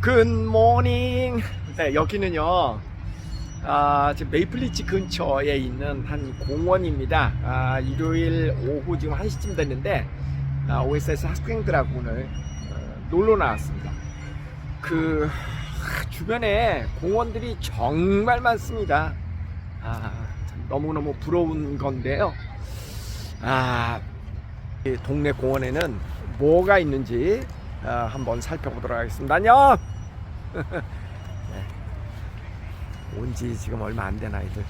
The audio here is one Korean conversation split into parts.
굿모닝. 네, 여기는요 지금 메이플리치 근처에 있는 한 공원입니다. 일요일 오후 지금 1시쯤 됐는데 OSS 학생들하고 오늘 놀러 나왔습니다. 주변에 공원들이 정말 많습니다. 참 너무너무 부러운 건데요. 이 동네 공원에는 뭐가 있는지 한번 살펴보도록 하겠습니다. 안녕. 네. 온지 지금 얼마 안 된 아이들.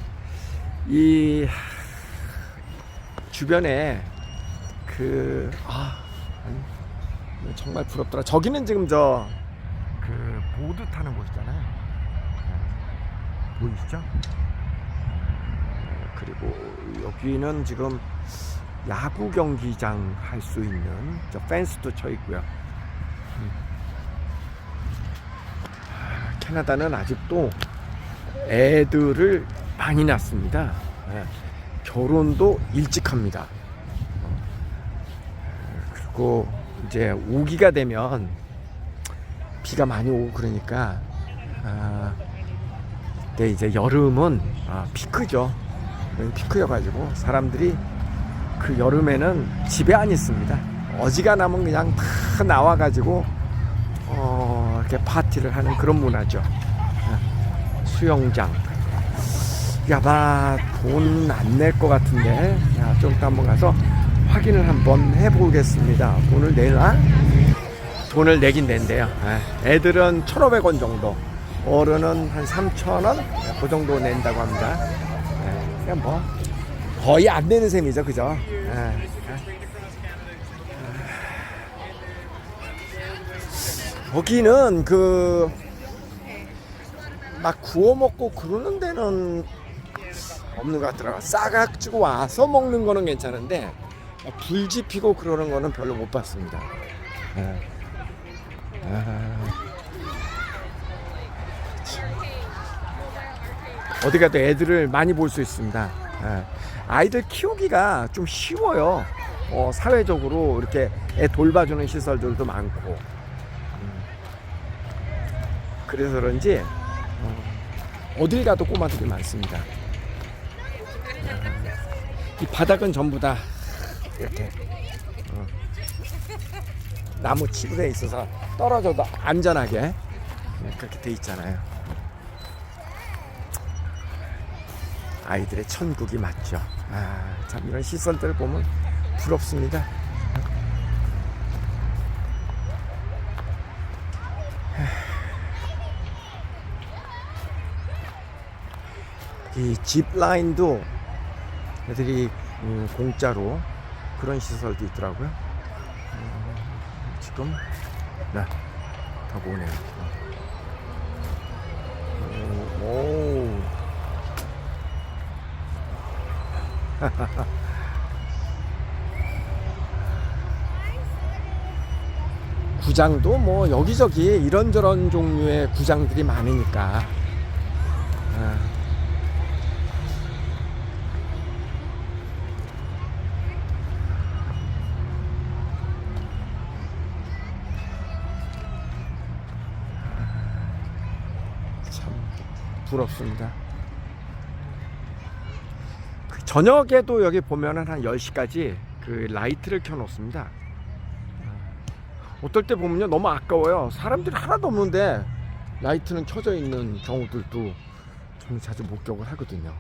이 주변에 정말 부럽더라. 저기는 지금 보드 타는 곳이잖아요. 보이시죠? 그리고 여기는 지금 야구 경기장 할 수 있는 저 펜스도 쳐 있고요. 캐나다는 아직도 애들을 많이 낳습니다. 결혼도 일찍 합니다. 그리고 이제 우기가 되면 비가 많이 오고 그러니까 이때 이제 여름은 피크죠. 피크여가지고 사람들이 그 여름에는 집에 안 있습니다. 어지간하면 그냥 다 나와가지고 이렇게 파티를 하는 그런 문화죠. 수영장. 아마 돈 안 낼 것 같은데 좀 이따 한번 가서 확인을 한번 해보겠습니다. 돈을 내나? 돈을 내긴 낸대요. 애들은 1,500원 정도, 어른은 한 3,000원 그 정도 낸다고 합니다. 그냥 뭐 거의 안 내는 셈이죠, 그죠? 여기는 막 구워 먹고 그러는 데는 없는 것 같더라고요. 싸가지고 와서 먹는 거는 괜찮은데 불 지피고 그러는 거는 별로 못 봤습니다. 어디 가도 애들을 많이 볼 수 있습니다. 아이들 키우기가 좀 쉬워요. 사회적으로 이렇게 애 돌봐주는 시설들도 많고, 그래서 그런지 어딜 가도 꼬마들이 많습니다. 이 바닥은 전부 다 이렇게 나무 치부에 있어서 떨어져도 안전하게 그렇게 돼 있잖아요. 아이들의 천국이 맞죠. 참 이런 시설들을 보면 부럽습니다. 이 짚라인도 애들이 공짜로 그런 시설도 있더라고요. 지금 타고 오네요. 오. 구장도 뭐 여기저기 이런저런 종류의 구장들이 많으니까 참 부럽습니다. 저녁에도 여기 보면은 한 10시까지 그 라이트를 켜놓습니다. 어떨 때 보면요 너무 아까워요. 사람들이 하나도 없는데 라이트는 켜져 있는 경우들도 저는 자주 목격을 하거든요.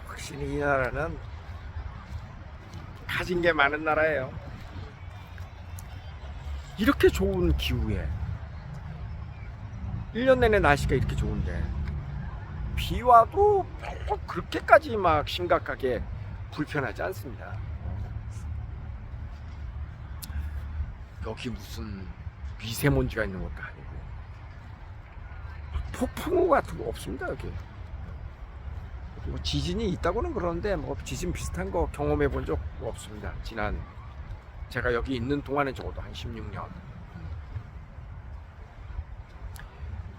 확실히 이 나라는 가진 게 많은 나라예요. 이렇게 좋은 기후에 1년 내내 날씨가 이렇게 좋은데 비 와도 별로 그렇게까지 막 심각하게 불편하지 않습니다. 여기 무슨 미세먼지가 있는 것도 아니고 폭풍우 같은 거 없습니다. 여기 뭐 지진이 있다고는 그러는데 뭐 지진 비슷한 거 경험해 본 적 없습니다. 지난 제가 여기 있는 동안은 적어도 한 16년.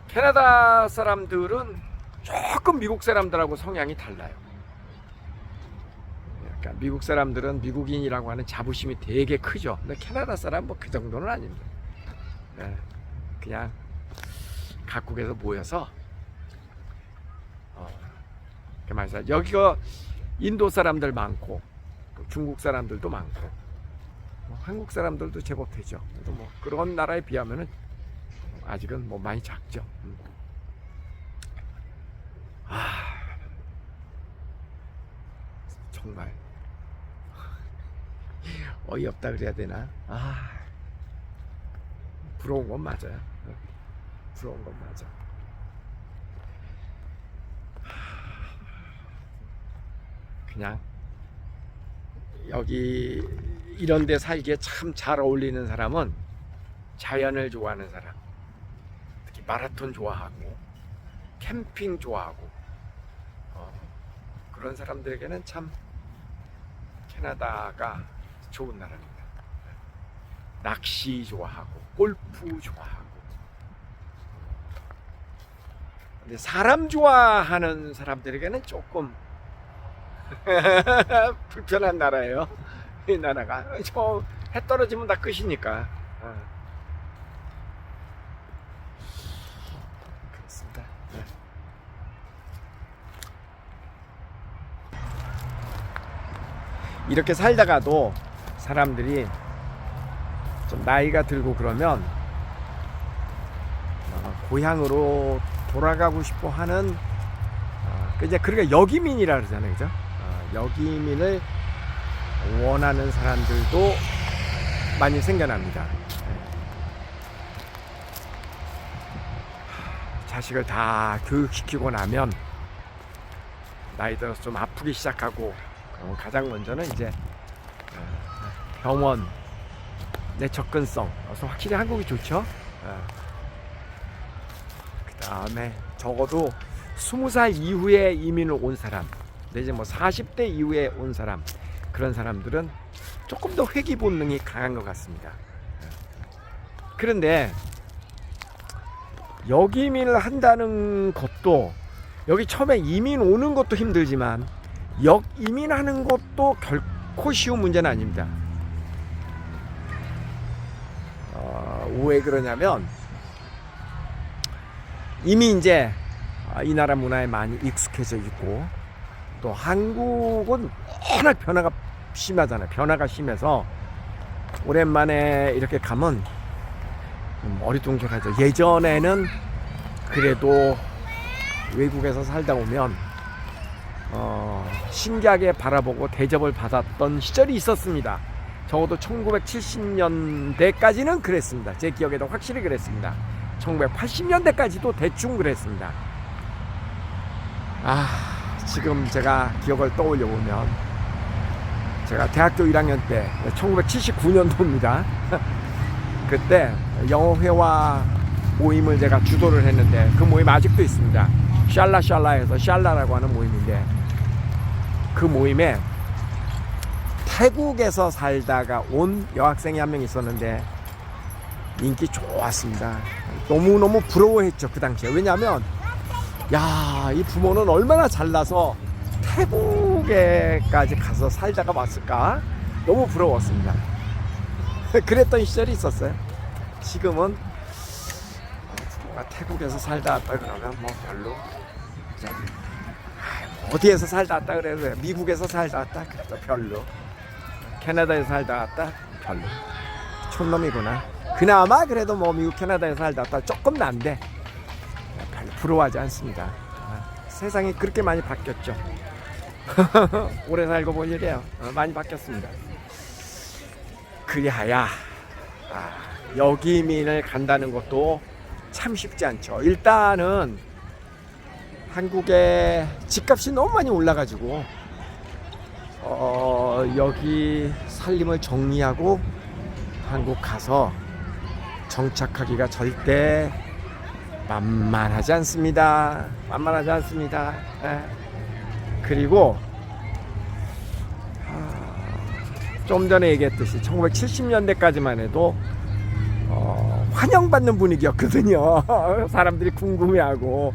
캐나다 사람들은 조금 미국 사람들하고 성향이 달라요. 그러니까 미국 사람들은 미국인이라고 하는 자부심이 되게 크죠. 근데 캐나다 사람 뭐 그 정도는 아닙니다. 예, 그냥 각국에서 모여서 그 말이야. 여기가 인도 사람들 많고 또 중국 사람들도 많고 뭐 한국 사람들도 제법 되죠. 그래도 뭐 그런 나라에 비하면은 아직은 뭐 많이 작죠. 정말 어이없다 그래야 되나? 부러운 건 맞아요. 부러운 건 맞아. 그냥 여기 이런 데 살기에 참 잘 어울리는 사람은 자연을 좋아하는 사람, 특히 마라톤 좋아하고 캠핑 좋아하고 그런 사람들에게는 참 캐나다가 좋은 나라입니다. 낚시 좋아하고 골프 좋아하고. 근데 사람 좋아하는 사람들에게는 조금 불편한 나라예요. 이 나라가 저 해 떨어지면 다 끝이니까. 그렇습니다. 네. 이렇게 살다가도 사람들이 좀 나이가 들고 그러면 고향으로 돌아가고 싶어 하는 이제 그러니까 여기민이라 그러잖아요, 그죠? 여기민을 원하는 사람들도 많이 생겨납니다. 자식을 다 교육시키고 나면 나이 들어서 좀 아프기 시작하고 가장 먼저는 이제 병원 내 접근성. 그래서 확실히 한국이 좋죠. 그 다음에 적어도 20살 이후에 이민을 온 사람, 이제 뭐 40대 이후에 온 사람, 그런 사람들은 조금 더 회귀 본능이 강한 것 같습니다. 그런데 여기 이민을 한다는 것도, 여기 처음에 이민 오는 것도 힘들지만 역이민하는 것도 결코 쉬운 문제는 아닙니다. 왜 그러냐면 이미 이제 이 나라 문화에 많이 익숙해져 있고, 또 한국은 워낙 변화가 심하잖아요. 변화가 심해서 오랜만에 이렇게 가면 어리둥절하죠. 예전에는 그래도 외국에서 살다 오면 신기하게 바라보고 대접을 받았던 시절이 있었습니다. 적어도 1970년대까지는 그랬습니다. 제 기억에도 확실히 그랬습니다. 1980년대까지도 대충 그랬습니다. 지금 제가 기억을 떠올려 보면, 제가 대학교 1학년 때 1979년도입니다. 그때 영어회화 모임을 제가 주도를 했는데, 그 모임 아직도 있습니다. 샬라샬라에서 샬라라고 하는 모임인데, 그 모임에 태국에서 살다가 온 여학생이 한 명 있었는데 인기 좋았습니다. 너무너무 부러워했죠, 그 당시에. 왜냐하면 야, 이 부모는 얼마나 잘나서 태국에까지 가서 살다가 왔을까? 너무 부러웠습니다. 그랬던 시절이 있었어요. 지금은 부모가 태국에서 살다 왔다 그러면 뭐 별로, 어디에서 살다 왔다 그래도, 미국에서 살다 왔다 그래도 별로, 캐나다에서 살다 왔다 별로, 촌놈이구나. 그나마 그래도 뭐 미국 캐나다에서 살다 왔다 조금 난데 별로 부러워하지 않습니다. 세상이 그렇게 많이 바뀌었죠. 오래 살고 보니래요. 많이 바뀌었습니다. 그리하여 여기민을 간다는 것도 참 쉽지 않죠. 일단은 한국의 집값이 너무 많이 올라가지고 여기 살림을 정리하고 한국 가서 정착하기가 절대 만만하지 않습니다. 만만하지 않습니다. 그리고 좀 전에 얘기했듯이 1970년대까지만 해도 환영받는 분위기였거든요. 사람들이 궁금해하고,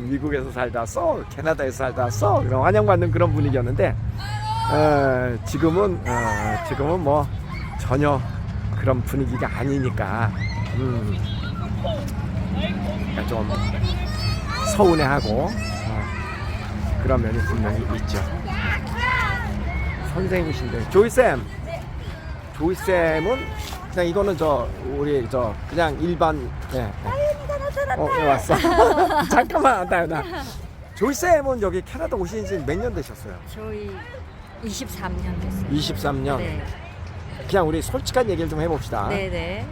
미국에서 살다 왔어, 캐나다에서 살다 왔어, 그런 환영받는 그런 분위기였는데, 지금은 뭐 전혀 그런 분위기가 아니니까 그러니까 좀 서운해하고 그런 면이 분명히 있죠. 선생님이신데 조이쌤, 조이쌤은 그냥 이거는 우리 그냥 일반 예, 왔어. 잠깐만 나 조이쌤은 여기 캐나다 오신 지 몇 년 되셨어요? 저희 23년 됐어요. 23년. 네. 그냥 우리 솔직한 얘기를 좀 해봅시다. 네네.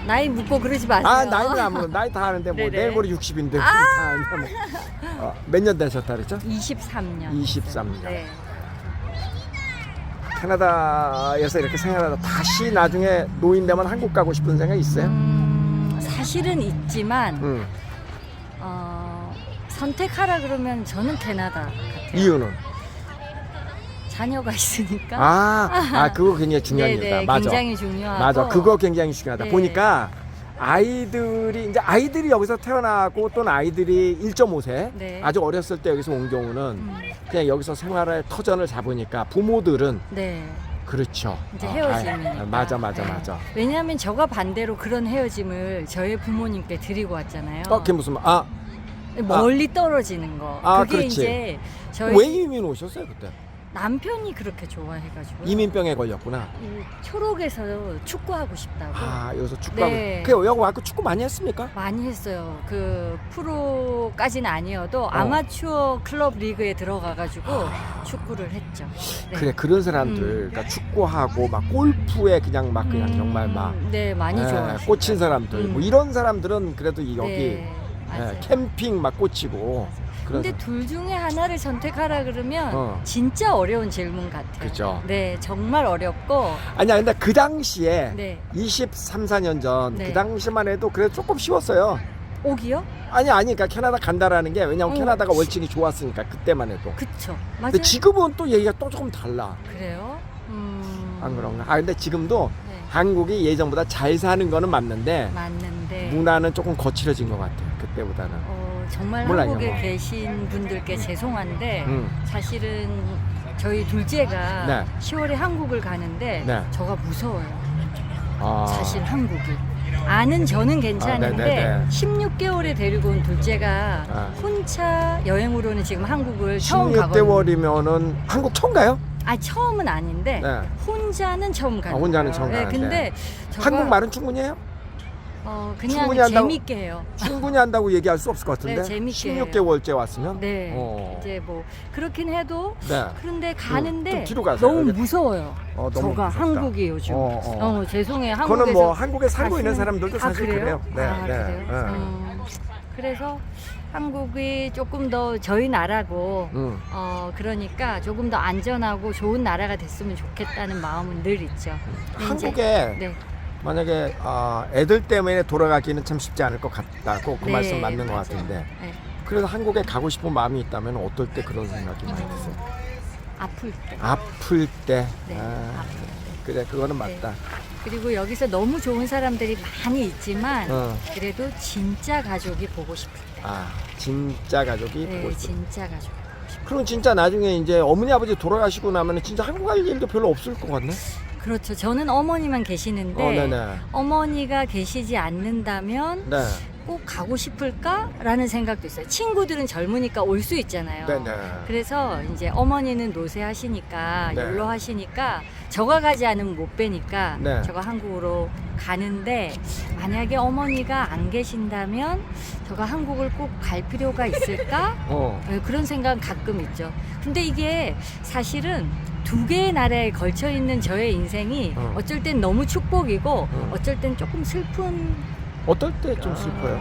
나이 묻고 그러지 마세요. 나이는 안 물어. 나이 다 하는데 뭐 네네. 내일 모레 60인데 몇 년 되셨다 그랬죠? 23년. 23년. 네. 캐나다에서 이렇게 생활하다 다시 나중에 노인 되면 한국 가고 싶은 생각 있어요? 사실은 있지만 선택하라 그러면 저는 캐나다 같아요. 이유는? 자녀가 있으니까. 그거 굉장히 중요한 네네, 이유다. 맞아. 굉장히 중요하고. 맞아. 그거 굉장히 중요하다. 네. 보니까 아이들이 여기서 태어나고 또는 아이들이 1.5세 네. 아주 어렸을 때 여기서 온 경우는 그냥 여기서 생활할 터전을 잡으니까 부모들은 네. 그렇죠. 이제 헤어짐이니까. 맞아. 네. 왜냐하면 저가 반대로 그런 헤어짐을 저희 부모님께 드리고 왔잖아요. 그게 무슨 멀리 떨어지는 거. 그게 그렇지. 이제 저희 왜 이민 오셨어요 그때? 남편이 그렇게 좋아해가지고 이민병에 걸렸구나. 초록에서 축구하고 싶다고. 여기서 축구하고. 네. 그 여기 와서 축구 많이 했습니까? 많이 했어요. 그 프로까지는 아니어도 아마추어 클럽 리그에 들어가가지고 축구를 했죠. 네. 그래 그런 사람들, 그러니까 축구하고 막 골프에 그냥 정말 막 네, 많이 좋아요. 꽂힌 사람들, 뭐 이런 사람들은 그래도 여기 네, 맞아요. 캠핑 막 꽂히고. 근데 둘 중에 하나를 선택하라 그러면 진짜 어려운 질문 같아요. 그죠. 네, 정말 어렵고. 아니야, 근데 그 당시에 네. 23, 4년 전 네. 그 당시만 해도 그래도 조금 쉬웠어요. 오기요? 아니, 그러니까 캐나다 간다라는 게 왜냐면 캐나다가 월층이 좋았으니까 그때만 해도. 그쵸. 맞아요. 근데 지금은 또 얘기가 또 조금 달라. 그래요? 안 그런가? 근데 지금도 네. 한국이 예전보다 잘 사는 거는 맞는데 맞는데. 문화는 조금 거칠어진 것 같아요. 그때보다는. 정말 몰라요, 한국에 뭐. 계신 분들께 죄송한데 사실은 저희 네. 둘째가 10월에 한국을 가는데 네. 저가 무서워요. 아. 사실 한국이. 아는 저는 괜찮은데 네네네. 16개월에 데리고 온 둘째가 혼자 여행으로는 지금 한국을 처음 가거든요. 16개월이면은 한국 처음 가요? 처음은 아닌데 네. 혼자는 처음 가요. 혼자는 처음 가는데. 근데 저가 한국말은 충분히 해요? 그냥 충분히 한다고? 재밌게 해요. 충분히 한다고 얘기할 수 없을 것 같은데. 네, 재밌게 16개월째 왔으면. 네. 이제 뭐 그렇긴 해도 네. 그런데 가는데 좀 뒤로 가세요. 너무 여기. 무서워요. 너무 저가 무섭다. 한국이 요즘. 죄송해요. 한국에서 그거는 뭐 한국에 살고 있는 가시는- 사람들도 사실 그래요? 그래요. 네, 그래요? 그래서 한국이 조금 더 저희 나라고 그러니까 조금 더 안전하고 좋은 나라가 됐으면 좋겠다는 마음은 늘 있죠. 근데 이제- 한국에 네. 만약에 애들 때문에 돌아가기는 참 쉽지 않을 것 같다고 그 네, 말씀 맞는 것 맞아요. 같은데. 네. 그래서 한국에 가고 싶은 마음이 있다면 어떨 때 그런 생각이 많이 드세요? 아플 때. 아플 때. 네, 아플 때. 그래 그거는 맞다. 네. 그리고 여기서 너무 좋은 사람들이 많이 있지만 그래도 진짜 가족이 보고 싶을 때. 진짜 가족이 네, 보고 싶어. 진짜 가족. 그럼 진짜 나중에 이제 어머니 아버지 돌아가시고 나면 진짜 한국 갈 일도 별로 없을 것 같네. 그렇죠. 저는 어머니만 계시는데 네네. 어머니가 계시지 않는다면 네. 꼭 가고 싶을까라는 생각도 있어요. 친구들은 젊으니까 올 수 있잖아요. 네네. 그래서 이제 어머니는 노쇠하시니까 네. 연로하시니까 저가 가지 않으면 못 뵈니까 네. 저가 한국으로 가는데 만약에 어머니가 안 계신다면 저가 한국을 꼭 갈 필요가 있을까? 네, 그런 생각 가끔 있죠. 근데 이게 사실은 두 개의 나라에 걸쳐 있는 저의 인생이 어쩔 땐 너무 축복이고 어쩔 땐 조금 슬픈 어떨 때 좀 슬퍼요?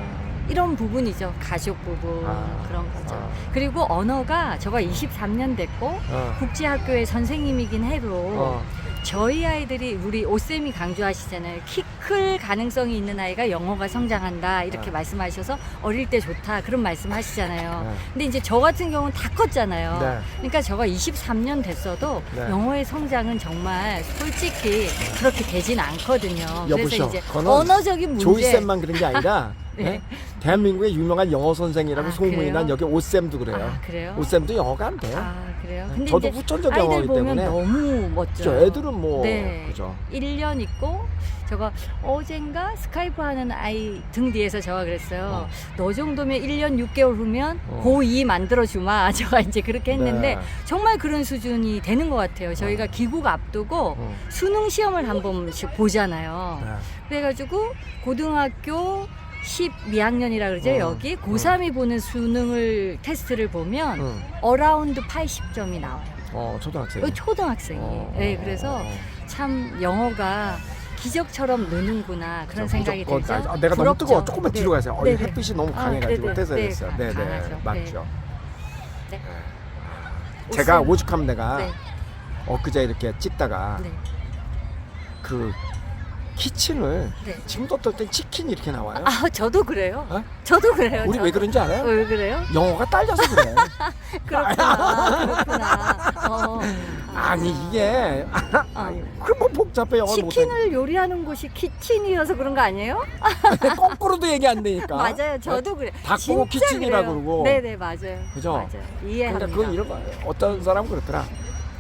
이런 부분이죠. 가족 부분 그런 거죠. 그리고 언어가 저가 23년 됐고 국제학교의 선생님이긴 해도 저희 아이들이 우리 오쌤이 강조하시잖아요. 키 클 가능성이 있는 아이가 영어가 성장한다 이렇게 말씀하셔서 어릴 때 좋다 그런 말씀하시잖아요. 근데 이제 저 같은 경우는 다 컸잖아요. 네. 그러니까 저가 23년 됐어도 네. 영어의 성장은 정말 솔직히 그렇게 되진 않거든요. 그래서 여보시오, 이제 그거는 언어적인 문제. 조이쌤만 그런 게 아니라 네. 네? 대한민국의 유명한 영어 선생이라고 소문이 그래요? 난 여기 오쌤도 그래요. 그래요? 오쌤도 영어가 안 돼요. 그래요. 근데 저도 이제 후천적 아이들 영어이기 보면 때문에. 너무 멋져요. 그죠, 애들은 뭐 네. 그죠. 1년 있고 저거 어젠가 스카이프 하는 아이 등 뒤에서 저가 그랬어요. 너 정도면 1년 6개월 후면 고2 만들어주마. 제가 이제 그렇게 했는데 네. 정말 그런 수준이 되는 것 같아요. 저희가 귀국 앞두고 수능 시험을 한 번씩 보잖아요. 네. 그래가지고 고등학교 12학년이라 그러죠. 여기 고3이 보는 수능을 테스트를 보면 어라운드 80점이 나와요. 초등학생. 초등학생이. 네, 그래서 참 영어가 기적처럼 느는구나 그런 생각이 들죠. 내가 너무 부럽죠. 뜨거워. 조금만 뒤로 가세요. 네네. 햇빛이 너무 강해가지고 네네. 떼서 네, 됐어요. 네네, 강하죠. 맞죠. 네. 제가 옷은- 오죽하면 내가 네. 엊그제 이렇게 찍다가 네. 그 키친을 네. 지금도 어떨 땐 치킨 이렇게 나와요. 아, 저도 그래요. 어? 저도 그래요. 우리 저도. 왜 그런지 알아요? 왜 그래요? 영어가 딸려서 그래. 그렇구나. 아니 이게 그뭐 복잡해 영어 못해. 치킨을 요리하는 곳이 키친이어서 그런 거 아니에요? 거꾸로도 얘기 안 되니까. 맞아요. 저도 그래. 닭보고 진짜 키친이라 그래요. 그러고. 네네 맞아요. 그죠? 맞아요. 이해합니다. 그러니까 그건 이런 거예요. 어떤 사람은 그렇더라.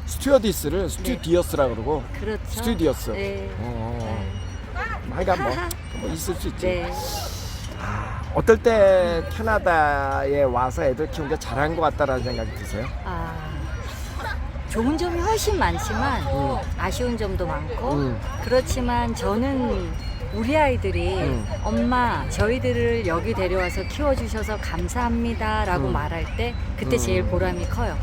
스튜어디스를 스튜디어스라 그러고. 그렇죠. 스튜디어스. 네. 하여간 뭐 있을 수 있지. 네. 어떨 때 캐나다에 와서 애들 키우는 게 잘한 것 같다라는 생각이 드세요? 좋은 점이 훨씬 많지만 아쉬운 점도 많고 그렇지만 저는 우리 아이들이 엄마 저희들을 여기 데려와서 키워주셔서 감사합니다 라고 말할 때 그때 제일 보람이 커요.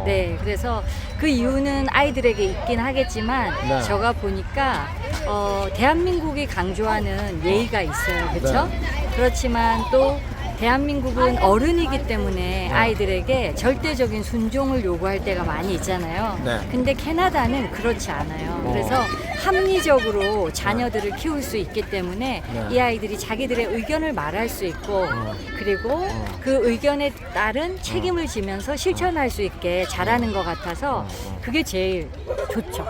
네, 그래서 그 이유는 아이들에게 있긴 하겠지만 네. 제가 보니까 대한민국이 강조하는 예의가 있어요. 그렇죠? 그렇지만 또 대한민국은 어른이기 때문에 아이들에게 절대적인 순종을 요구할 때가 많이 있잖아요. 네. 근데 캐나다는 그렇지 않아요. 그래서 합리적으로 자녀들을 키울 수 있기 때문에 이 아이들이 자기들의 의견을 말할 수 있고 그리고 그 의견에 따른 책임을 지면서 실천할 수 있게 잘하는 것 같아서 그게 제일 좋죠.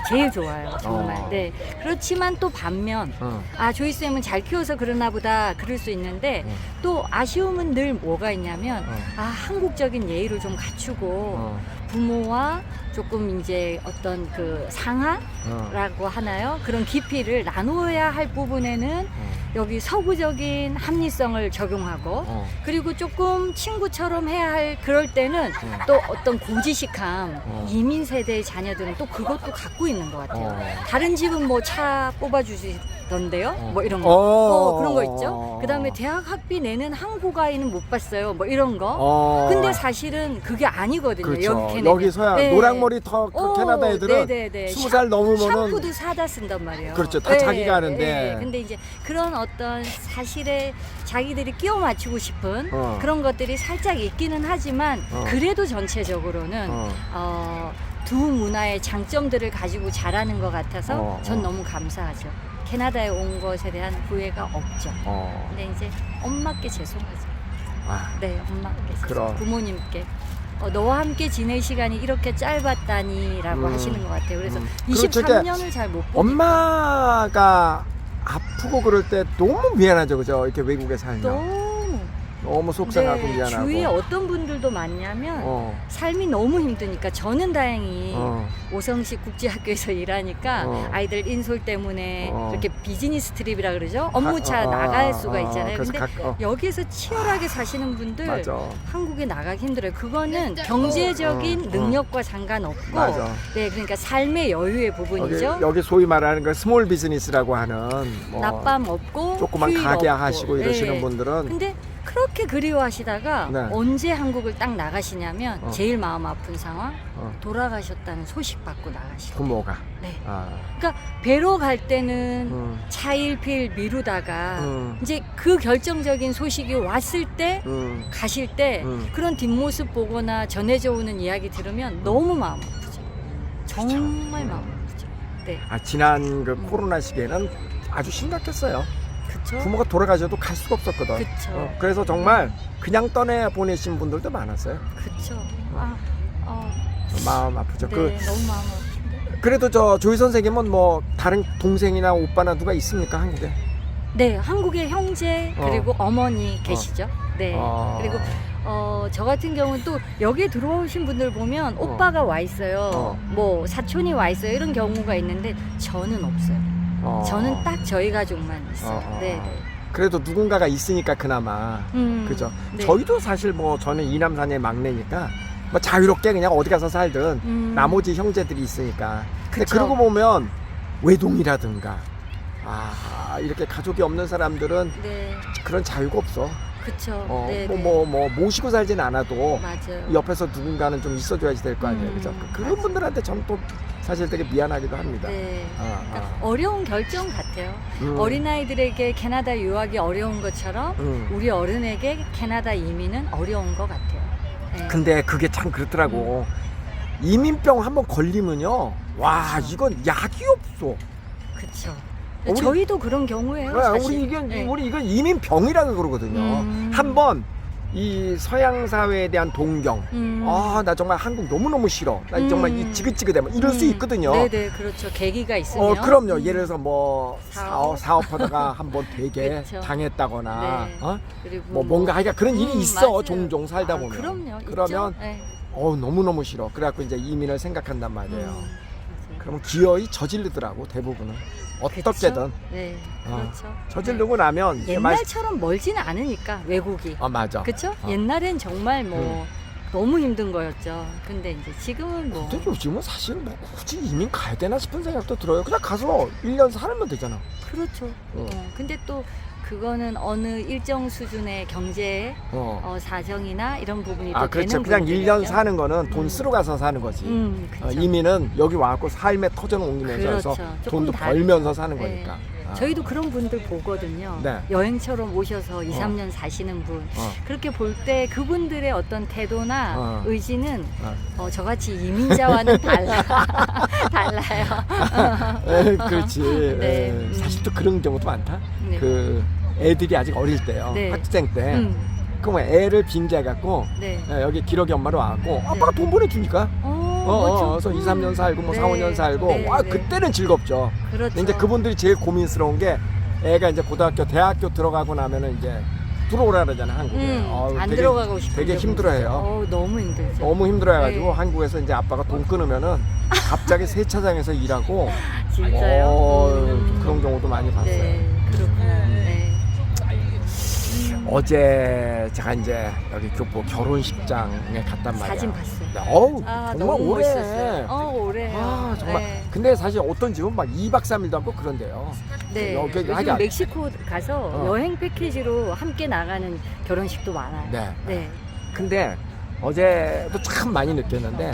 제일 좋아요. 정말. 네. 그렇지만 또 반면 조이쌤은 잘 키워서 그러나 보다 그럴 수 있는데 또 아쉬움은 늘 뭐가 있냐면 한국적인 예의를 좀 갖추고 부모와 조금 이제 어떤 그 상하라고 하나요? 그런 깊이를 나누어야 할 부분에는 여기 서구적인 합리성을 적용하고 그리고 조금 친구처럼 해야 할 그럴 때는 또 어떤 고지식함 이민 세대의 자녀들은 또 그것도 갖고 있는 것 같아요. 다른 집은 뭐 차 뽑아주시던데요? 뭐 이런 거. 그런 거 있죠. 그 다음에 대학 학비 내는 한국 아이는 못 봤어요. 뭐 이런 거. 근데 사실은 그게 아니거든요. 그렇죠. 여기 캐나다. 여기서야 노랑머리 터 캐나다 애들은 네네네. 20살 넘으면은 샴푸도 사다 쓴단 말이에요. 그렇죠. 다 자기가 하는데. 네. 근데 이제 그런 어떤 사실에 자기들이 끼워 맞추고 싶은 그런 것들이 살짝 있기는 하지만 그래도 전체적으로는 두 문화의 장점들을 가지고 자라는 것 같아서 전 너무 감사하죠. 캐나다에 온 것에 대한 후회가 없죠. 근데 이제 엄마께 죄송하죠. 네, 엄마께 그럼. 부모님께 너와 함께 지낼 시간이 이렇게 짧았다니라고 하시는 것 같아요. 그래서 그리고 저게 23년을 잘 못 보니까 엄마가 아프고 그럴 때 너무 미안하죠, 그죠? 이렇게 외국에 살면 너무 속상하고 네, 미안하고. 주위에 어떤 분들도 많냐면 삶이 너무 힘드니까 저는 다행히 오성식 국제학교에서 일하니까 아이들 인솔 때문에 이렇게 비즈니스 트립이라 그러죠. 업무차 나갈 수가 있잖아요. 근데 여기서 치열하게 사시는 분들 맞아. 한국에 나가기 힘들어요. 그거는 경제적인 능력과 상관없고 맞아. 네, 그러니까 삶의 여유의 부분이죠. 여기 소위 말하는 걸 스몰 비즈니스라고 하는 뭐 낮밤 없고 조그만 휴일 가게 없고. 하시고 이러시는 네. 분들은 근데 그렇게 그리워하시다가 네. 언제 한국을 딱 나가시냐면 제일 마음 아픈 상황 돌아가셨다는 소식 받고 나가시고 부모가. 네. 그러니까 뵈러 갈 때는 차일피일 미루다가 이제 그 결정적인 소식이 왔을 때 가실 때 그런 뒷모습 보거나 전해져 오는 이야기 들으면 너무 마음 아프죠. 정말 마음 아프죠. 네. 지난 그 코로나 시기에는 아주 심각했어요. 그쵸? 부모가 돌아가셔도 갈 수가 없었거든. 그쵸. 그래서 정말 그냥 떠내 보내신 분들도 많았어요. 그쵸. 마음 아프죠. 네, 너무 마음 아프죠. 그래도 저 조이 선생님은 뭐 다른 동생이나 오빠나 누가 있습니까, 한국에? 네, 한국에 형제 그리고 어머니 계시죠. 네. 그리고 저 같은 경우는 또 여기에 들어오신 분들 보면 오빠가 와 있어요. 뭐 사촌이 와 있어요. 이런 경우가 있는데 저는 없어요. 저는 딱 저희 가족만 있어요. 네. 그래도 누군가가 있으니까 그나마 그죠. 네. 저희도 사실 뭐 저는 이남사녀의 막내니까 뭐 자유롭게 그냥 어디 가서 살든 나머지 형제들이 있으니까. 근데 그쵸. 그러고 보면 외동이라든가 이렇게 가족이 없는 사람들은 네. 그런 자유가 없어. 그쵸. 네. 뭐 모시고 살진 않아도 맞아요. 옆에서 누군가는 좀 있어줘야지 될 거 아니에요. 그죠. 그런 맞아요. 분들한테 저는 또 사실 되게 미안하기도 합니다. 네. 그러니까 어려운 결정 같아요. 음. 어린아이들에게 캐나다 유학이 어려운 것처럼 우리 어른에게 캐나다 이민은 어려운 것 같아요. 네. 근데 그게 참 그렇더라고. 이민병 한번 걸리면요. 와, 그쵸. 이건 약이 없어. 그쵸. 우리- 저희도 그런 경우예요. 사실. 우리 이건 이민병이라고 그러거든요. 한번 이 서양 사회에 대한 동경. 나 정말 한국 너무너무 싫어. 나 정말 이 지긋지긋해. 이럴 수 있거든요. 네네, 그렇죠. 계기가 있으면. 그럼요. 예를 들어서 뭐 사업. 사업하다가 한번 되게 그쵸. 당했다거나, 네. 그리고 뭐 뭔가 하여간 그런 일이 있어. 맞아요. 종종 살다 보면. 그럼요. 그러면 있죠? 네. 너무너무 싫어. 그래갖고 이제 이민을 생각한단 말이에요. 맞아요. 그러면 기어이 저지르더라고, 대부분은. 어떻게든. 그쵸? 네, 그렇죠. 저지르고 나면 이제 옛날처럼 멀지는 않으니까 외국이. 맞아. 그쵸? 옛날엔 정말 뭐 너무 힘든 거였죠. 근데 이제 지금은 뭐. 근데 요즘은 사실 뭐 굳이 이민 가야 되나 싶은 생각도 들어요. 그냥 가서 1년 살면 되잖아. 그렇죠. 근데 또 그거는 어느 일정 수준의 경제 사정이나 이런 부분이 또 그렇죠. 되는 그냥 1년 부분이거든요. 사는 거는 돈 쓰러 가서 사는 거지. 그쵸. 이민은 여기 와갖고 삶의 터전을 옮기면서 해서 그렇죠. 조금 돈도 다르죠. 벌면서 사는 네. 거니까. 저희도 그런 분들 보거든요. 네. 여행처럼 오셔서 2, 3년 사시는 분. 그렇게 볼 때 그분들의 어떤 태도나 의지는 저같이 이민자와는 달라요. 그렇지. 네. 사실 또 그런 경우도 많다. 네. 그 애들이 아직 어릴 때요. 네. 학생 때. 그러면 애를 빙자해갖고 네. 여기 기러기 엄마로 와갖고 아빠가 돈 보내주니까. 그래서 2, 3년 살고 뭐 네. 4, 5년 살고 네, 네. 그때는 즐겁죠. 그렇죠. 근데 이제 그분들이 제일 고민스러운 게 애가 이제 고등학교, 대학교 들어가고 나면은 이제 들어오라 그러잖아, 한국에. 안 들어가고 싶은 되게 힘들어해요. 너무 힘들죠. 너무 힘들어해가지고 네. 한국에서 이제 아빠가 돈 끊으면은 갑자기 세차장에서 일하고 진짜요? 그런 경우도 많이 봤어요. 네, 그렇구나. 네. 어제 제가 이제 여기 교포 결혼식장에 갔단 말이야. 사진 봤어요. 정말 너무 오래. 멋있었어요. 오래요. 정말. 네. 근데 사실 어떤 집은 막 2박 3일도 하고 그런데요. 네. 여기 요즘 하여간- 멕시코 가서 여행 패키지로 함께 나가는 결혼식도 많아요. 네. 네. 근데 어제도 참 많이 느꼈는데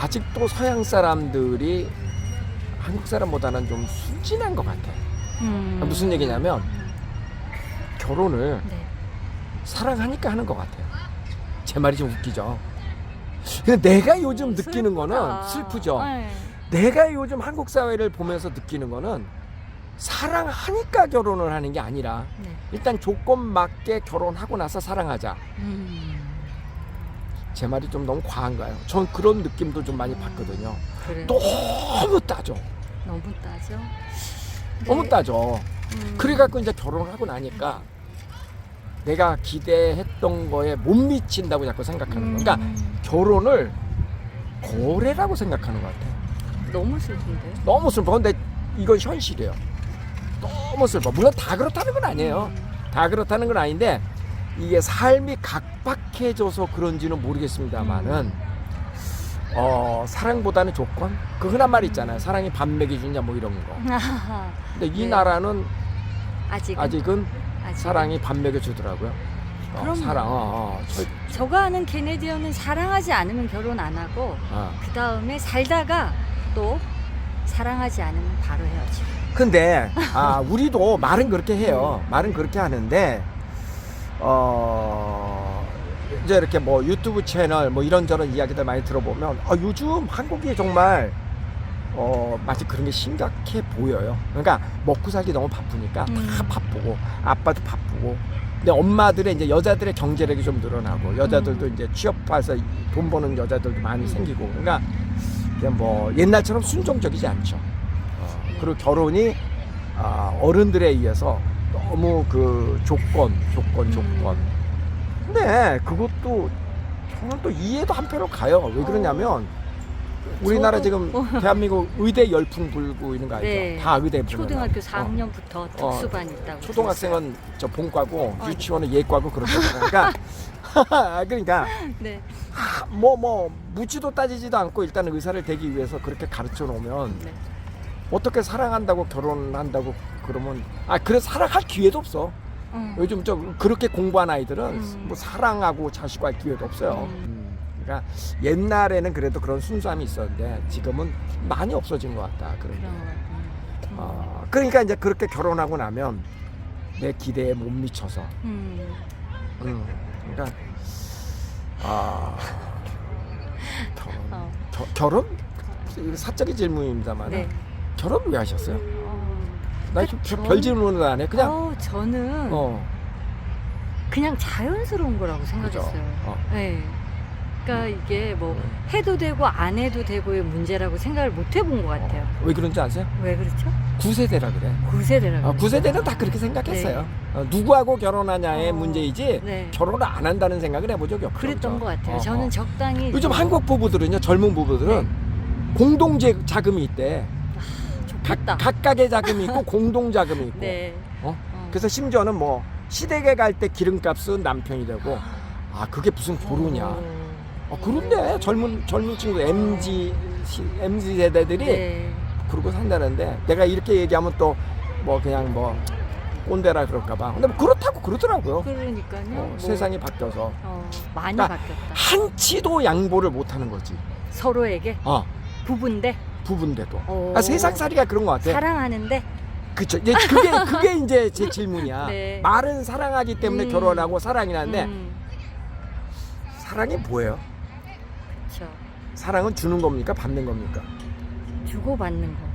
아직도 서양 사람들이 한국 사람보다는 좀 순진한 것 같아. 무슨 얘기냐면 결혼을 네. 사랑하니까 하는 것 같아요. 제 말이 좀 웃기죠. 근데 내가 요즘 느끼는 거는 슬프죠. 네. 내가 요즘 한국 사회를 보면서 느끼는 거는 사랑하니까 결혼을 하는 게 아니라 네. 일단 조건 맞게 결혼하고 나서 사랑하자. 제 말이 좀 너무 과한가요? 전 그런 느낌도 좀 많이 받거든요. 그래요. 너무 따져. 너무 따져. 너무 네. 따져. 그래갖고 이제 결혼을 하고 나니까 내가 기대했던 거에 못 미친다고 자꾸 생각하는 거야. 그러니까 결혼을 거래라고 생각하는 것 같아. 너무 슬픈데. 너무 슬퍼. 근데 이건 현실이에요. 너무 슬퍼. 물론 다 그렇다는 건 아니에요. 다 그렇다는 건 아닌데 이게 삶이 각박해져서 그런지는 모르겠습니다만은 사랑보다는 조건? 그 흔한 말 있잖아요. 사랑이 밥 먹여주냐 뭐 이런 거. 근데 이 네. 나라는 아직은 아직은 사랑이 밥 먹여주더라고요. 그럼요. 사랑. 저가 아는 캐네디언은 사랑하지 않으면 결혼 안 하고 그 다음에 살다가 또 사랑하지 않으면 바로 헤어지고. 근데 우리도 말은 그렇게 해요. 말은 그렇게 하는데 이제 이렇게 뭐 유튜브 채널 뭐 이런저런 이야기들 많이 들어보면 요즘 한국이 정말 마치 그런 게 심각해 보여요. 그러니까 먹고 살기 너무 바쁘니까 다 바쁘고 아빠도 바쁘고. 근데 엄마들의 이제 여자들의 경제력이 좀 늘어나고 여자들도 이제 취업해서 돈 버는 여자들도 많이 생기고. 그러니까 그냥 뭐 옛날처럼 순종적이지 않죠. 그리고 결혼이 어른들에 의해서 너무 그 조건. 근데 그것도 저는 또 이해도 한편으로 가요. 왜 그러냐면 우리나라 지금 대한민국 의대 열풍 불고 있는 거 알죠? 네. 다 의대 보면. 초등학교 4학년부터 특수반 있다고. 초등학생은 저 본과고 유치원은 예과고 그렇거든요. 그러니까 네. 뭐 묻지도 따지지도 않고 일단 의사를 되기 위해서 그렇게 가르쳐 놓으면 네. 어떻게 사랑한다고 결혼한다고 그러면 그래 사랑할 기회도 없어. 요즘 좀 그렇게 공부한 아이들은 뭐 사랑하고 자식과 할 기회도 없어요. 그러니까 옛날에는 그래도 그런 순수함이 있었는데 지금은 많이 없어진 것 같다. 그러니까 이제 그렇게 결혼하고 나면 내 기대에 못 미쳐서. 그러니까 결혼? 사적인 질문입니다만 네. 결혼 왜 하셨어요? 나 별 질문을 안 해. 그냥 저는 그냥 자연스러운 거라고 생각했어요. 네. 그러니까 이게 뭐 해도 되고 안 해도 되고의 문제라고 생각을 못 해본 것 같아요. 왜 그런지 아세요? 왜 그렇죠? 9세대라 그래. 9세대라고. 9세대는 다 그렇게 생각했어요. 누구하고 결혼하냐의 문제이지 네. 결혼을 안 한다는 생각을 해본 적이 없죠. 그랬던 것 같아요. 저는 적당히 요즘 한국 부부들은요, 젊은 부부들은 공동 자금이 있대. 좋겠다. 각각의 자금이 있고 공동 자금이 있고. 네. 그래서 심지어는 뭐 시댁에 갈 때 기름값은 남편이 되고. 그게 무슨 결혼이냐. 그런데 젊은 친구 MZ 세대들이 네. 그러고 산다는데 내가 이렇게 얘기하면 또 뭐 그냥 뭐 꼰대라 그럴까봐. 근데 뭐 그렇다고 그러더라고요. 그러니까요. 세상이 바뀌어서 많이 그러니까 바뀌었다. 한치도 양보를 못하는 거지. 서로에게 부부인데. 부부인데도. 세상살이가 그런 것 같아. 사랑하는데. 그쵸. 이제 그게 이제 제 질문이야. 네. 말은 사랑하기 때문에 결혼하고 사랑이라는데 사랑이 뭐예요? 그렇죠. 사랑은 주는 겁니까? 받는 겁니까? 주고받는 거.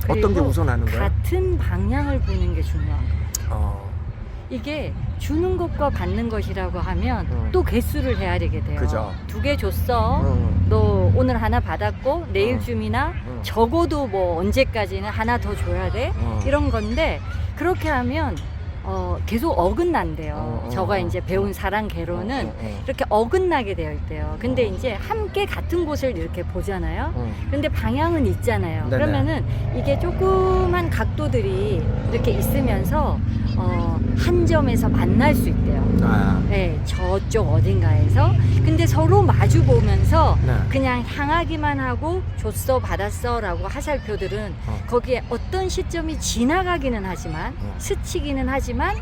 어떤 게 우선하는 거예요? 같은 방향을 보는 게 중요한 거. 이게 주는 것과 받는 것이라고 하면 또 개수를 헤아리게 돼요. 그죠. 2개 줬어. 너 오늘 하나 받았고 내일쯤이나 적어도 뭐 언제까지는 하나 더 줘야 돼. 이런 건데 그렇게 하면 계속 어긋난대요. 저가 이제 배운 사랑 개론은 이렇게 어긋나게 되어 있대요. 근데 이제 함께 같은 곳을 이렇게 보잖아요. 근데 방향은 있잖아요. 네네. 그러면은 이게 조그만 각도들이 이렇게 있으면서 한 점에서 만날 수 있대요. 네, 저쪽 어딘가에서. 근데 서로 마주 보면서 그냥 향하기만 하고 줬어 받았어 라고 화살표들은 거기에 어떤 시점이 지나가기는 하지만 스치기는 하지만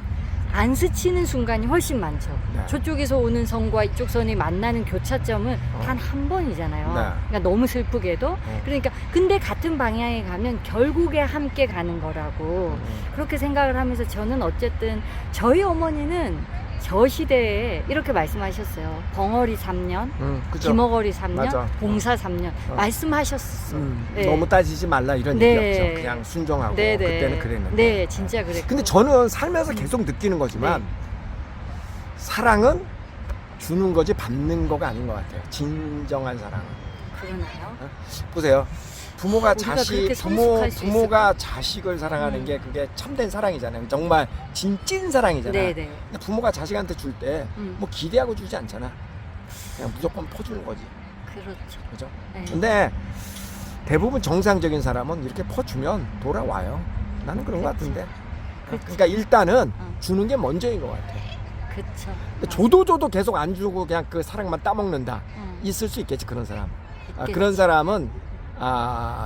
안 스치는 순간이 훨씬 많죠. 저쪽에서 오는 선과 이쪽 선이 만나는 교차점은 단 한 번이잖아요. 그러니까 너무 슬프게도. 그러니까 근데 같은 방향에 가면 결국에 함께 가는 거라고 그렇게 생각을 하면서 저는 어쨌든 저희 어머니는 저 시대에 이렇게 말씀하셨어요. 벙어리 3년, 기머거리 3년, 맞아. 봉사 3년 말씀하셨어. 네. 너무 따지지 말라 이런 네. 얘기였죠. 그냥 순종하고 네, 네. 그때는 그랬는데. 네, 진짜 그랬고. 근데 저는 살면서 계속 느끼는 거지만 사랑은 주는 거지 받는 거가 아닌 것 같아요. 진정한 사랑은. 그러나요? 보세요. 부모가 우리가 그렇게 성숙할 수 부모가 자식을 사랑하는 게 그게 참된 사랑이잖아요. 정말 찐 사랑이잖아요. 네네. 근데 부모가 자식한테 줄 때 뭐 기대하고 주지 않잖아. 그냥 무조건 퍼주는 거지. 그렇죠. 그죠? 네. 근데 대부분 정상적인 사람은 이렇게 퍼주면 돌아와요. 나는 그런 것 같은데. 그러니까 일단은 주는 게 먼저인 것 같아. 그렇죠. 줘도 계속 안 주고 그냥 그 사랑만 따먹는다. 있을 수 있겠지 그런 사람. 그런 사람은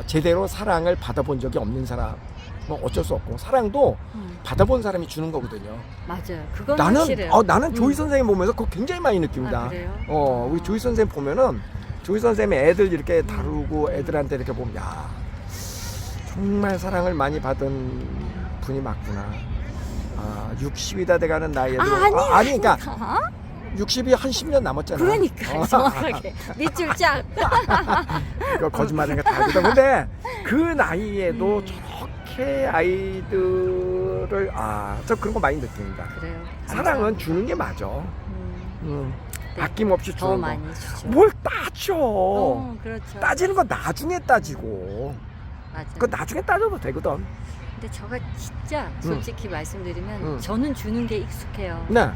제대로 사랑을 받아본 적이 없는 사람. 뭐 어쩔 수 없고 사랑도 받아본 사람이 주는 거거든요. 맞아요. 그건 확실해요. 나는 조이 선생님 보면서 그거 굉장히 많이 느낍니다. 그래요? 우리 조이 선생님 보면은 조이 선생님이 애들 이렇게 다루고 애들한테 이렇게 보면 야 정말 사랑을 많이 받은 분이 맞구나. 60이 다 돼가는 나이에도 그러니까 60이 한 10년 남았잖아. 그러니까 정확하게 밑줄 쫙. 이거 거짓말인가 다 알거든. 근데 그 나이에도 저렇게 아이들을 저 그런 거 많이 느낍니다. 그래요. 사랑은 주는 게 맞아. 네. 아낌없이 더 주는 많이 거. 주죠. 뭘 따져? 그렇죠. 따지는 건 나중에 따지고. 맞아요. 그거 나중에 따져도 되거든. 근데 제가 진짜 솔직히 말씀드리면 응. 저는 주는 게 익숙해요. 네.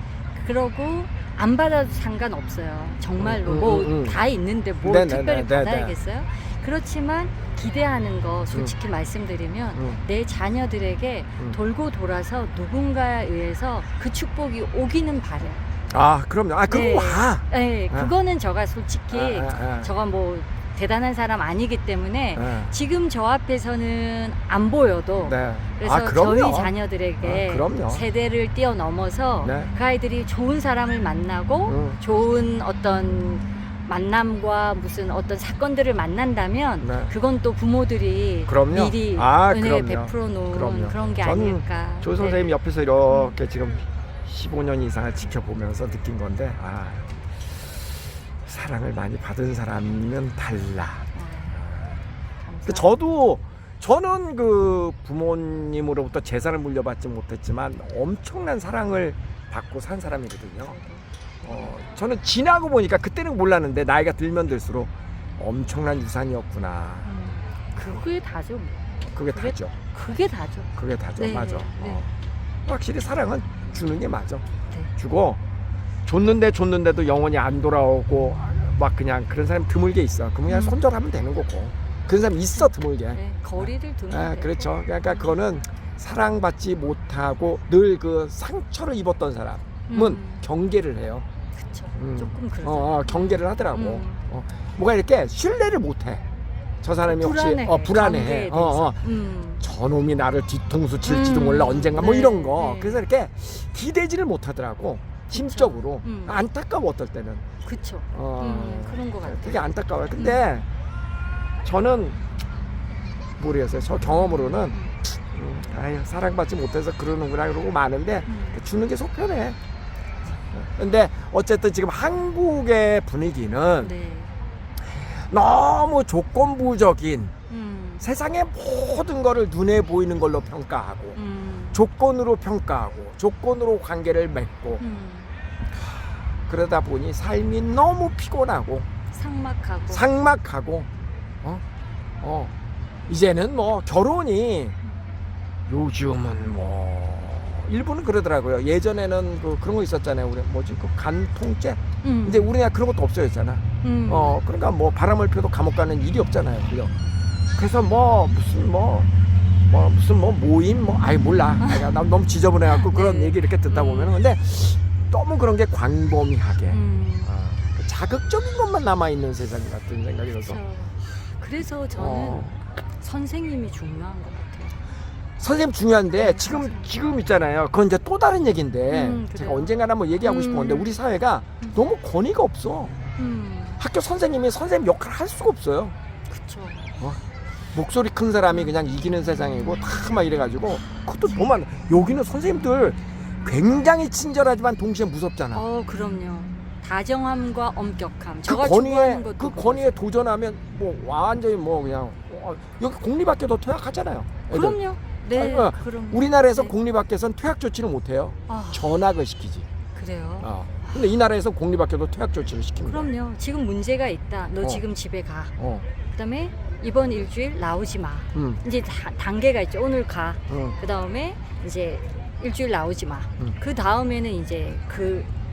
그러고 안 받아도 상관없어요. 정말로 응, 뭐 응, 응. 다 있는데 뭘 네, 특별히 네, 네, 네, 받아야겠어요? 그렇지만 기대하는 거 솔직히 말씀드리면 응. 내 자녀들에게 응. 돌고 돌아서 누군가에 의해서 그 축복이 오기는 바래요. 아, 그럼요. 아, 그거 네. 와. 네, 아. 그거는 제가 솔직히 아. 저가 뭐 대단한 사람 아니기 때문에 네. 지금 저 앞에서는 안 보여도 네. 그래서 아, 그럼요. 저희 자녀들에게 그럼요. 세대를 뛰어넘어서 네. 그 아이들이 좋은 사람을 만나고 응. 좋은 어떤 만남과 무슨 어떤 사건들을 만난다면 네. 그건 또 부모들이 그럼요. 미리 아, 은혜 그럼요. 베풀어 놓은 그럼요. 그런 게 저는 아닐까. 조 선생님 옆에서 이렇게 지금 15년 이상을 지켜보면서 느낀 건데, 아, 사랑을 많이 받은 사람은 달라. 감사합니다. 저는 그 부모님으로부터 재산을 물려받지 못했지만 엄청난 사랑을 받고 산 사람이거든요. 저는 지나고 보니까 그때는 몰랐는데 나이가 들면 들수록 엄청난 유산이었구나. 그게 다죠. 뭐. 그게 다죠. 그게 다죠. 그게 다죠. 네, 맞아. 네. 확실히 사랑은 주는 게 맞아. 네. 주고 줬는데도 영원히 안 돌아오고 막 그냥 그런 사람 드물게 있어. 그럼 그냥 손절하면 되는 거고. 그런 사람 있어 드물게. 네, 거리를 두면 아, 돼요. 그렇죠. 그러니까 그거는 사랑받지 못하고 늘 그 상처를 입었던 사람은 경계를 해요. 그쵸. 조금 그러죠. 경계를 하더라고. 뭐가 이렇게 신뢰를 못해. 저 사람이 불안해. 혹시 불안해. 관계에 대해서. 저놈이 나를 뒤통수 칠지도 몰라 언젠가 네, 뭐 이런 거. 네. 그래서 이렇게 기대지를 못하더라고. 심적으로. 안타까워 어떨 때는. 그쵸. 그런 것 같아요. 되게 안타까워요. 근데 저는 모르겠어요. 저 경험으로는 아유, 사랑받지 못해서 그러는구나 그러고 많은데 주는 게 속편해. 근데 어쨌든 지금 한국의 분위기는 네. 너무 조건부적인 세상의 모든 거를 눈에 보이는 걸로 평가하고 조건으로 평가하고 조건으로 관계를 맺고 그러다 보니 삶이 너무 피곤하고 삭막하고 이제는 뭐 결혼이 요즘은 뭐 일부는 그러더라고요. 예전에는 그런 거 있었잖아요. 우리 뭐지 그 간통죄. 근데 우리나라 그런 것도 없어졌잖아. 그러니까 뭐 바람을 펴도 감옥 가는 일이 없잖아요. 그죠? 그래서 뭐 무슨 모임 아예 몰라. 나 너무 지저분해갖고 그런 네. 얘기 이렇게 듣다 보면은 근데 너무 그런 게 광범위하게 자극적인 것만 남아 있는 세상 같은 생각이 들어서. 그래서 저는 선생님이 중요한 것 같아요. 선생님 중요한데 지금 있잖아요. 그건 이제 또 다른 얘기인데 제가 언젠가는 한번 얘기하고 싶은 건데 우리 사회가 너무 권위가 없어. 학교 선생님이 선생님 역할을 할 수가 없어요. 그렇죠. 목소리 큰 사람이 그냥 이기는 세상이고 다 막 이래가지고 그것도 보면 여기는 선생님들 굉장히 친절하지만 동시에 무섭잖아. 그럼요. 다정함과 엄격함. 그 권위에 도전하면 뭐 완전히 뭐 그냥 여기 공립학교도 퇴학하잖아요. 애들. 그럼요. 네. 그럼 우리나라에서 네. 공립학교에서는 퇴학 조치를 못해요. 전학을 시키지. 그래요. 근데 이 나라에서 공립학교도 퇴학 조치를 시킵니다. 그럼요. 지금 문제가 있다. 너 지금 집에 가. 그다음에 이번 일주일 나오지 마. 이제 단계가 있죠. 오늘 가. 그다음에 이제 일주일 나오지 마. 그 다음에는 이제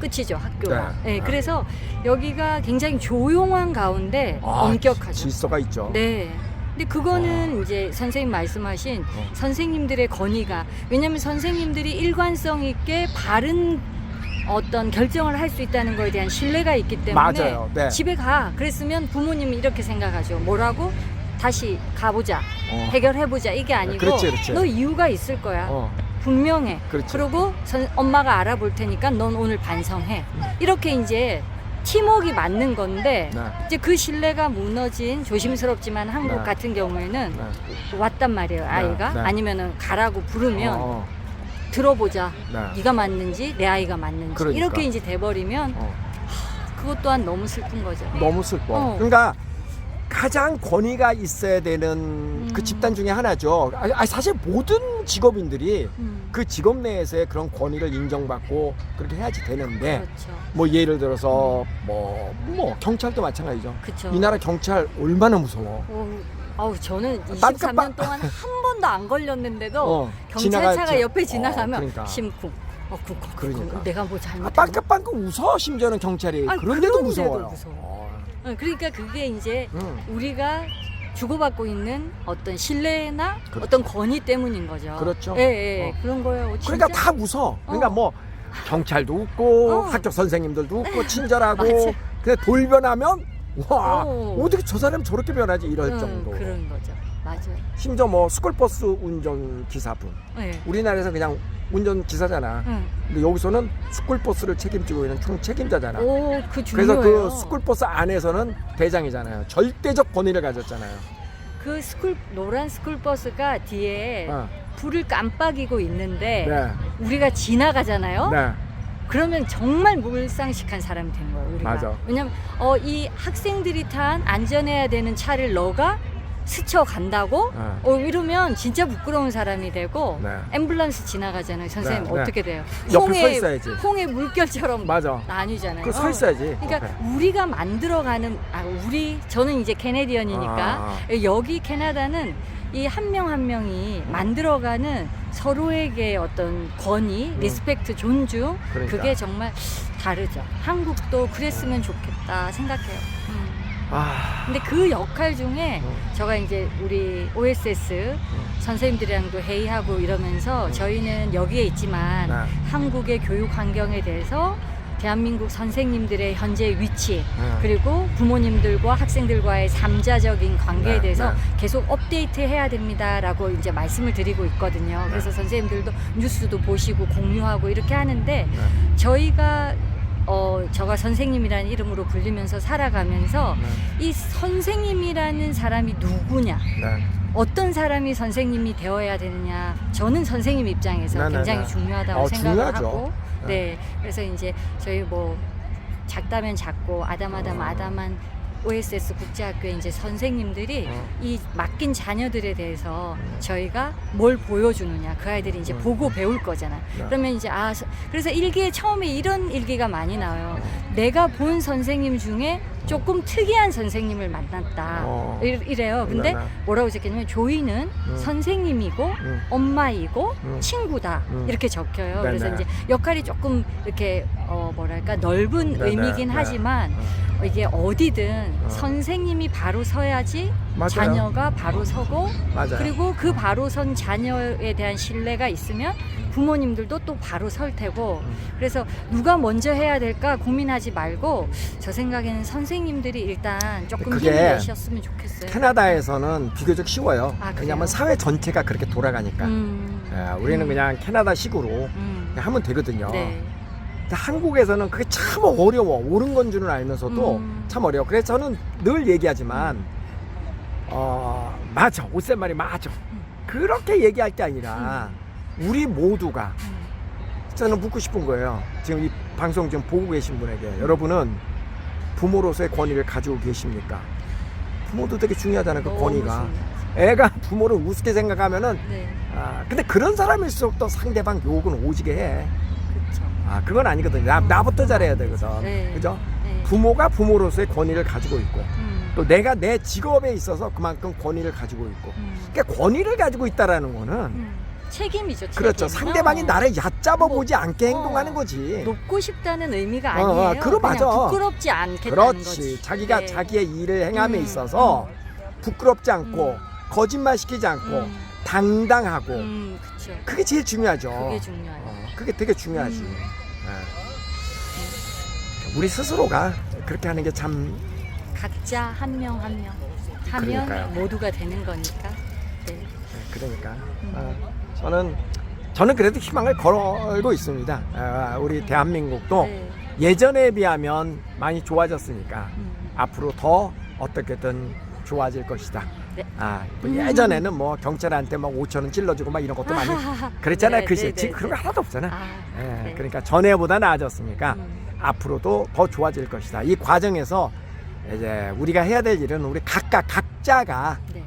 끝이죠, 학교가. 네. 그래서 여기가 굉장히 조용한 가운데 엄격하죠. 질서가 있죠. 네. 근데 그거는 이제 선생님 말씀하신 선생님들의 권위가, 왜냐하면 선생님들이 일관성 있게 바른 어떤 결정을 할 수 있다는 거에 대한 신뢰가 있기 때문에 맞아요. 네. 집에 가. 그랬으면 부모님이 이렇게 생각하죠. 뭐라고? 다시 가보자. 해결해보자. 이게 아니고 그렇지. 너 이유가 있을 거야. 분명해. 그렇지. 그리고 엄마가 알아볼 테니까 넌 오늘 반성해. 이렇게 이제 팀워크가 맞는 건데 이제 그 신뢰가 무너진 조심스럽지만 한국 같은 경우에는 왔단 말이에요. 아이가 아니면은 가라고 부르면 들어보자. 네가 맞는지 내 아이가 맞는지 그러니까. 이렇게 이제 돼버리면 그것 또한 너무 슬픈 거죠. 너무 슬퍼. 그러니까 가장 권위가 있어야 되는 그 집단 중에 하나죠. 사실 모든 직업인들이 그 직업 내에서의 그런 권위를 인정받고 그렇게 해야지 되는데 그렇죠. 뭐 예를 들어서 뭐 경찰도 마찬가지죠. 그쵸. 이 나라 경찰 얼마나 무서워. 아우 저는 빵긋빵. 23년 동안 한 번도 안 걸렸는데도 경찰차가 지나갔죠. 옆에 지나가면 그러니까. 심쿵. 쿵쿵. 그러니까. 내가 뭐 잘못했나? 빵긋빵긋 웃어 심지어는 경찰이. 아니, 그런데도 그런데도 무서워요. 무서워. 그러니까 그게 이제 우리가 주고받고 있는 어떤 신뢰나 그렇죠. 어떤 권위 때문인 거죠. 그렇죠. 예, 그런 거예요. 진짜? 그러니까 다 웃어. 그러니까 뭐 경찰도 웃고 학교 선생님들도 웃고 친절하고 맞아. 근데 돌변하면 와 어. 어떻게 저 사람이 저렇게 변하지 이럴 정도. 그런 거죠. 맞아요. 심지어 뭐 스쿨버스 운전 기사분 예. 우리나라에서 그냥 운전 기사잖아. 근데 여기서는 스쿨버스를 책임지고 있는 총 책임자잖아. 오, 그 중요해요. 그래서 그 스쿨버스 안에서는 대장이잖아요. 절대적 권위를 가졌잖아요. 그 노란 스쿨버스가 뒤에 어. 불을 깜빡이고 있는데 네. 우리가 지나가잖아요. 네. 그러면 정말 몰상식한 사람이 된 거예요. 우리가. 맞아. 왜냐면 이 학생들이 탄 안전해야 되는 차를 너가 스쳐간다고? 이러면 진짜 부끄러운 사람이 되고 네. 앰뷸런스 지나가잖아요. 선생님 네. 어떻게 돼요? 옆에 서 있어야지. 홍해 물결처럼 맞아. 나뉘잖아요. 그 서 있어야지. 그러니까 옆에. 우리가 만들어가는 저는 이제 캐네디언이니까 여기 캐나다는 이 한 명 한 명이 만들어가는 서로에게 어떤 권위, 리스펙트, 존중 그러니까. 그게 정말 다르죠. 한국도 그랬으면 좋겠다 생각해요. 근데 그 역할 중에 제가 이제 우리 OSS 선생님들이랑도 회의하고 이러면서 저희는 여기에 있지만 네. 한국의 교육 환경에 대해서 대한민국 선생님들의 현재 위치 그리고 부모님들과 학생들과의 삼자적인 관계에 네, 대해서 네. 계속 업데이트 해야 됩니다라고 이제 말씀을 드리고 있거든요. 그래서 선생님들도 뉴스도 보시고 공유하고 이렇게 하는데 저희가 저가 선생님이라는 이름으로 불리면서 살아가면서 이 선생님이라는 사람이 누구냐 네. 어떤 사람이 선생님이 되어야 되느냐 저는 선생님 입장에서 네, 굉장히 네, 네. 중요하다고 생각을 중요하죠. 하고 네 그래서 이제 저희 뭐 작다면 작고 아담한 OSS 국제학교의 이제 선생님들이 이 맡긴 자녀들에 대해서 저희가 뭘 보여주느냐 그 아이들이 이제 보고 배울 거잖아. 네. 그러면 이제 그래서 일기에 처음에 이런 일기가 많이 나와요. 내가 본 선생님 중에 조금 특이한 선생님을 만났다. 이래요. 근데 네, 네. 뭐라고 적혔냐면 조이는 선생님이고 엄마이고 친구다 이렇게 적혀요. 네, 그래서 네. 이제 역할이 조금 이렇게 뭐랄까 넓은 네, 의미긴 네, 하지만 이게 어디든 선생님이 바로 서야지 맞아요. 자녀가 바로 서고 맞아요. 그리고 그 바로 선 자녀에 대한 신뢰가 있으면 부모님들도 또 바로 설 테고 그래서 누가 먼저 해야 될까 고민하지 말고 저 생각에는 선생님들이 일단 조금 그게 힘을 내셨으면 좋겠어요. 캐나다에서는 비교적 쉬워요. 아, 그래요? 왜냐하면 사회 전체가 그렇게 돌아가니까. 우리는 그냥 캐나다식으로 그냥 하면 되거든요. 네. 근데 한국에서는 그게 참 어려워. 옳은 건 줄은 알면서도 참 어려워. 그래서 저는 늘 얘기하지만 맞아. 옷세 말이 맞아. 그렇게 얘기할 게 아니라 우리 모두가 저는 묻고 싶은 거예요. 지금 이 방송 좀 보고 계신 분에게 여러분은 부모로서의 권위를 가지고 계십니까? 부모도 되게 중요하잖아요. 그 너무 권위가. 중요하죠. 애가 부모를 우습게 생각하면은 네. 근데 그런 사람일수록 또 상대방 욕은 오지게 해. 그렇죠. 그건 아니거든요. 나부터 잘해야 되거든. 네. 그죠? 네. 부모가 부모로서의 권위를 가지고 있고 또 내가 내 직업에 있어서 그만큼 권위를 가지고 있고 그러니까 권위를 가지고 있다라는 거는 책임이죠. 책임. 그렇죠. 상대방이 나를 얕잡아 보지 않게 행동하는 거지. 높고 싶다는 의미가 아니에요. 그럼 맞아. 그냥 부끄럽지 않겠다는 그렇지. 거지. 자기가 네. 자기의 일을 행함에 있어서 부끄럽지 않고 거짓말 시키지 않고 당당하고 그렇죠. 그게 제일 중요하죠. 그게 중요해요. 그게 되게 중요하지. 우리 스스로가 그렇게 하는 게 참 각자 한 명 한 명 하면 그러니까요. 모두가 되는 거니까. 네. 그러니까 저는 그래도 희망을 걸고 있습니다. 우리 대한민국도 네. 예전에 비하면 많이 좋아졌으니까 앞으로 더 어떻게든 좋아질 것이다. 네. 뭐 예전에는 뭐 경찰한테 막 5,000원 찔러주고 막 이런 것도 많이 그랬잖아요. 네, 그치? 네, 지금 네, 그런 거 네. 하나도 없잖아. 네. 그러니까 전에보다 나아졌으니까 앞으로도 더 좋아질 것이다. 이 과정에서 이제 우리가 해야 될 일은 우리 각자가 네.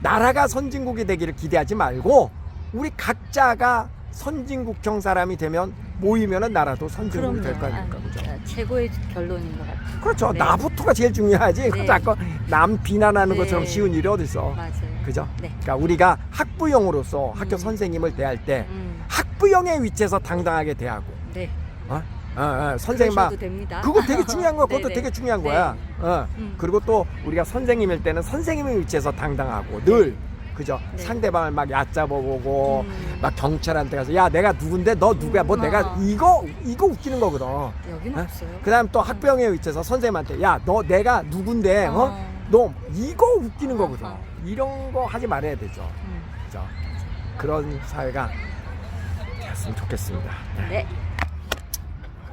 나라가 선진국이 되기를 기대하지 말고 우리 각자가 선진국형 사람이 되면 모이면은 나라도 선진국이 될 그럼요. 거니까 그죠? 최고의 결론인 것 같아요. 그렇죠. 네. 나부터가 제일 중요하지. 네. 자꾸 남 비난하는 네. 것처럼 쉬운 일이 어딨어. 맞아요. 그죠? 네. 그러니까 우리가 학부형으로서 학교 음. 선생님을 대할 때 음. 학부형의 위치에서 당당하게 대하고, 네. 선생님 막 그러셔도 됩니다. 그거 되게 중요한 거야. 그것도 네네. 되게 중요한 네. 거야. 그리고 또 우리가 선생님일 때는 선생님의 위치에서 당당하고 늘 그죠? 네. 상대방을 막 얕잡아보고 음. 막 경찰한테 가서 야 내가 누군데 너 누구야? 뭐 내가 이거 웃기는 거거든. 여기는 어? 없어요. 그다음 또 학부형의 위치에서 선생님한테 야 너 내가 누군데 너 이거 웃기는 거거든. 이런 거 하지 말아야 되죠. 그죠? 그런 사회가 되었으면 좋겠습니다. 네.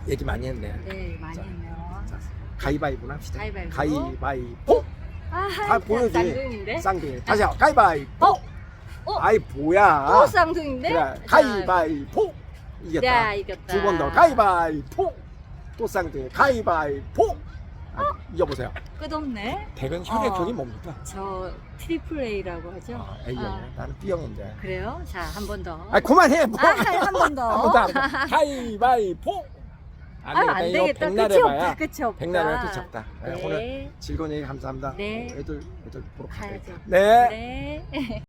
얘기 많이 했네. 네, 많이 자, 했네요. 자, 가위바위보나 합시다. 가위바위보. 가위바위보. 다 보여지. 쌍둥이인데? 쌍둥이. 다시 가위바위보. 아이 뭐야? 또 쌍둥이인데? 그래. 가위바위보. 이겼다. 야, 이겼다. 두 번 더. 가위바위보. 또 쌍둥이. 가위바위보. 이겨보세요. 끝없네. 대변 혈액형이 뭡니까? 저 트리플 A라고 하죠. A형이야. 나는 B형인데. 그래요? 자, 한 번 더. 그만해. 뭐. 한 번 더. 한 번 더. 가위바위보. 안 이거 되겠다. 백날 끝이 해봐야. 없다. 끝이 없다. 백날 해야 끝이 없다. 네. 오늘 즐거운 얘기 감사합니다. 네. 애들 보러 가야 가야죠. 네. 네.